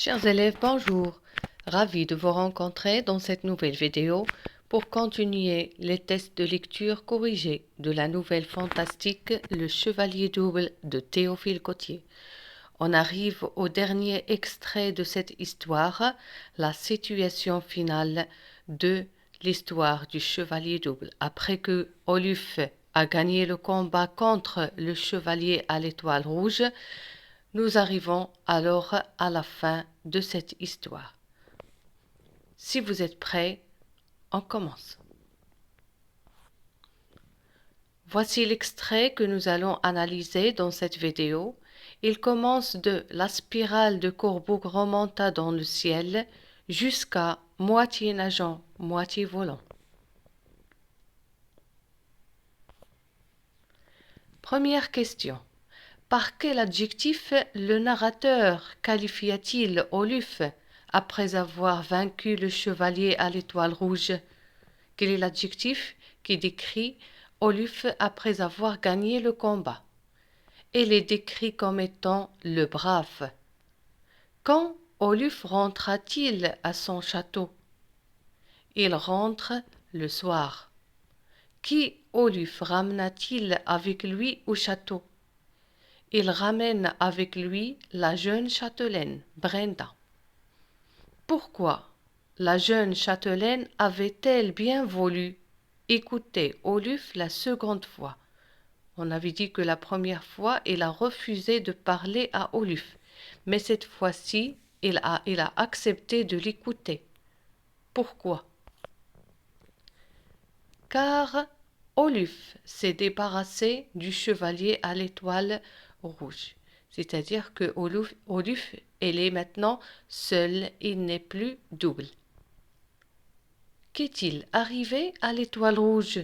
Chers élèves, bonjour. Ravi de vous rencontrer dans cette nouvelle vidéo pour continuer les tests de lecture corrigés de la nouvelle fantastique Le Chevalier double de Théophile Gautier. On arrive au dernier extrait de cette histoire, la situation finale de l'histoire du Chevalier double. Après que Oluf a gagné le combat contre le Chevalier à l'étoile rouge, nous arrivons alors à la fin de cette histoire. Si vous êtes prêts, on commence. Voici l'extrait que nous allons analyser dans cette vidéo. Il commence de la spirale de Courbourg remonta dans le ciel jusqu'à moitié nageant, moitié volant. Première question. Par quel adjectif le narrateur qualifia-t-il Oluf après avoir vaincu le chevalier à l'étoile rouge? Quel est l'adjectif qui décrit Oluf après avoir gagné le combat? Il est décrit comme étant le brave. Quand Oluf rentra-t-il à son château? Il rentre le soir. Qui Oluf ramena-t-il avec lui au château? Il ramène avec lui la jeune châtelaine, Brenda. Pourquoi la jeune châtelaine avait-elle bien voulu écouter Oluf la seconde fois? On avait dit que la première fois, il a refusé de parler à Oluf, mais cette fois-ci, il a accepté de l'écouter. Pourquoi? Car Oluf s'est débarrassé du chevalier à l'étoile rouge. C'est-à-dire que Oluf, elle est maintenant seul, il n'est plus double. Qu'est-il arrivé à l'étoile rouge?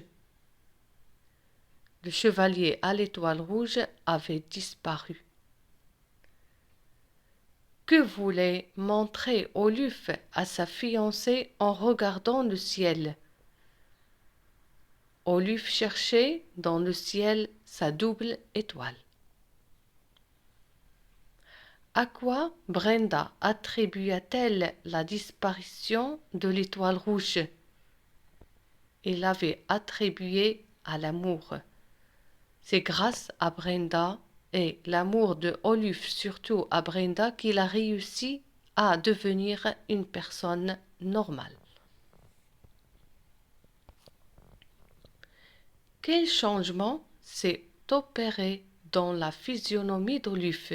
Le chevalier à l'étoile rouge avait disparu. Que voulait montrer Oluf à sa fiancée en regardant le ciel? Oluf cherchait dans le ciel sa double étoile. À quoi Brenda attribua-t-elle la disparition de l'étoile rouge? Elle l'avait attribuée à l'amour. C'est grâce à Brenda et l'amour de Oluf, surtout à Brenda, qu'il a réussi à devenir une personne normale. Quel changement s'est opéré dans la physionomie d'Oluf?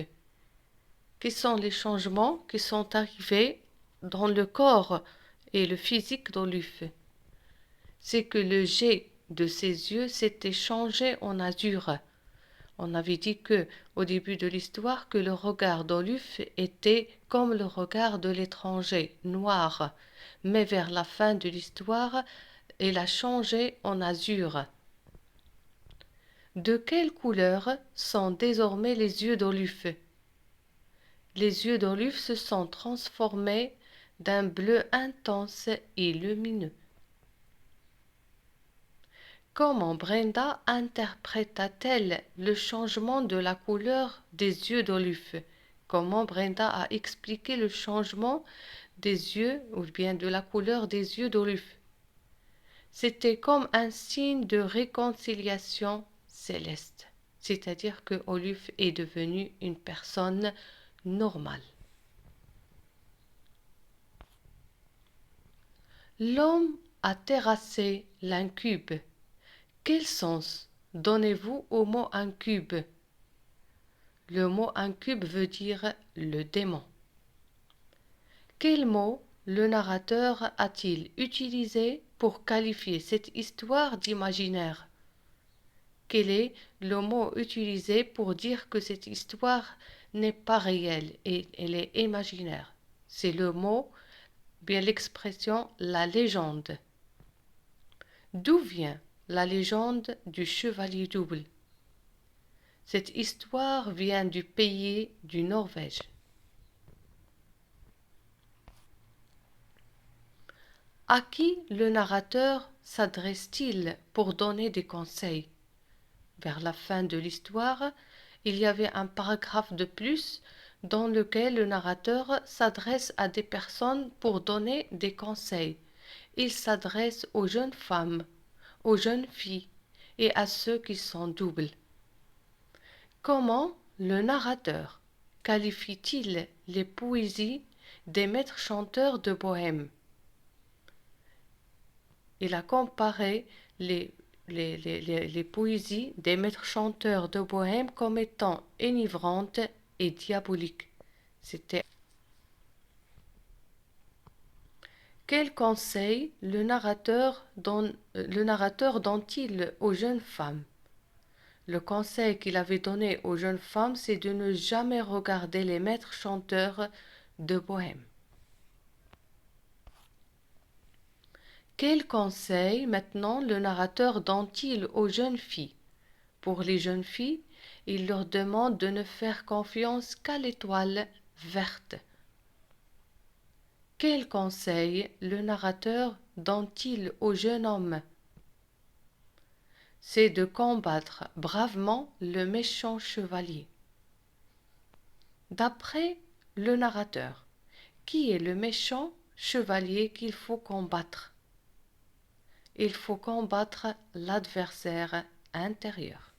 Quels sont les changements qui sont arrivés dans le corps et le physique d'Oluf? C'est que le jet de ses yeux s'était changé en azur. On avait dit que, au début de l'histoire, que le regard d'Oluf était comme le regard de l'étranger, noir, mais vers la fin de l'histoire, il a changé en azur. De quelle couleur sont désormais les yeux d'Oluf? Les yeux d'Oluf se sont transformés d'un bleu intense et lumineux. Comment Brenda interpréta-t-elle le changement de la couleur des yeux d'Oluf? Comment Brenda a expliqué le changement des yeux ou bien de la couleur des yeux d'Oluf? C'était comme un signe de réconciliation céleste, c'est-à-dire que Oluf est devenu une personne normale. L'homme a terrassé l'incube. Quel sens donnez-vous au mot incube? Le mot incube veut dire le démon. Quel mot le narrateur a-t-il utilisé pour qualifier cette histoire d'imaginaire? Quel est le mot utilisé pour dire que cette histoire n'est pas réelle et elle est imaginaire? C'est le mot, bien l'expression la légende. D'où vient la légende du chevalier double? Cette histoire vient du pays du Norvège. À qui le narrateur s'adresse-t-il pour donner des conseils? Vers la fin de l'histoire, il y avait un paragraphe de plus dans lequel le narrateur s'adresse à des personnes pour donner des conseils. Il s'adresse aux jeunes femmes, aux jeunes filles et à ceux qui sont doubles. Comment le narrateur qualifie-t-il les poésies des maîtres chanteurs de Bohême? Il a comparé les poésies des maîtres chanteurs de Bohême comme étant enivrantes et diaboliques. C'était Quel conseil le narrateur donne-t-il aux jeunes femmes? Le conseil qu'il avait donné aux jeunes femmes, c'est de ne jamais regarder les maîtres chanteurs de Bohême. Quel conseil maintenant le narrateur donne-t-il aux jeunes filles? Pour les jeunes filles, il leur demande de ne faire confiance qu'à l'étoile verte. Quel conseil le narrateur donne-t-il au jeune homme? C'est de combattre bravement le méchant chevalier. D'après le narrateur, qui est le méchant chevalier qu'il faut combattre? Il faut combattre l'adversaire intérieur.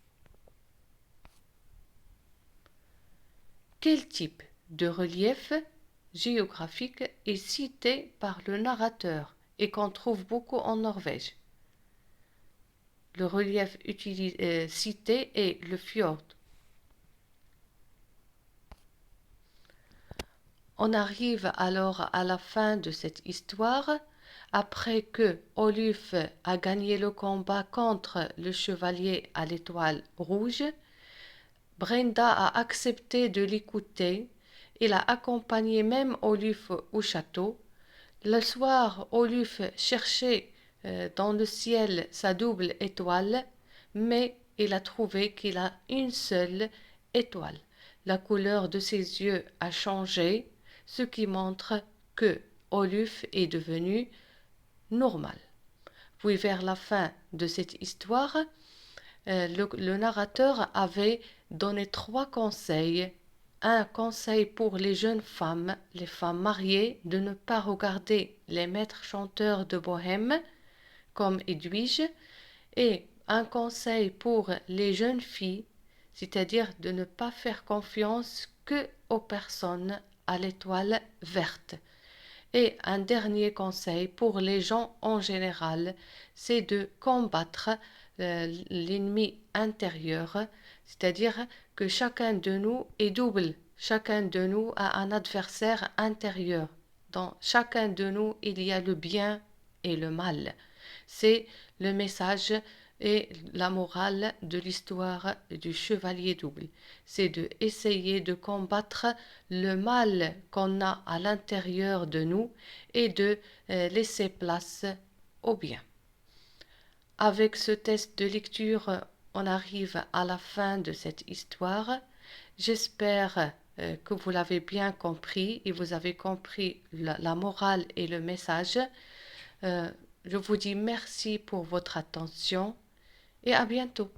Quel type de relief géographique est cité par le narrateur et qu'on trouve beaucoup en Norvège? Le relief cité est le fjord. On arrive alors à la fin de cette histoire. Après que Oluf a gagné le combat contre le chevalier à l'étoile rouge, Brenda a accepté de l'écouter. Il a accompagné même Oluf au château. Le soir, Oluf cherchait dans le ciel sa double étoile, mais il a trouvé qu'il a une seule étoile. La couleur de ses yeux a changé, ce qui montre que Oluf est devenu normal. Puis vers la fin de cette histoire, le narrateur avait donné 3 conseils. Un conseil pour les jeunes femmes, les femmes mariées, de ne pas regarder les maîtres chanteurs de Bohême comme Edwige, et un conseil pour les jeunes filles, c'est-à-dire de ne pas faire confiance que aux personnes à l'étoile verte. Et un dernier conseil pour les gens en général, c'est de combattre l'ennemi intérieur, c'est-à-dire que chacun de nous est double, chacun de nous a un adversaire intérieur. Dans chacun de nous, il y a le bien et le mal. C'est le message et la morale de l'histoire du chevalier double. C'est de essayer de combattre le mal qu'on a à l'intérieur de nous et de laisser place au bien. Avec ce test de lecture, on arrive à la fin de cette histoire. J'espère que vous l'avez bien compris et vous avez compris la morale et le message. Je vous dis merci pour votre attention et à bientôt.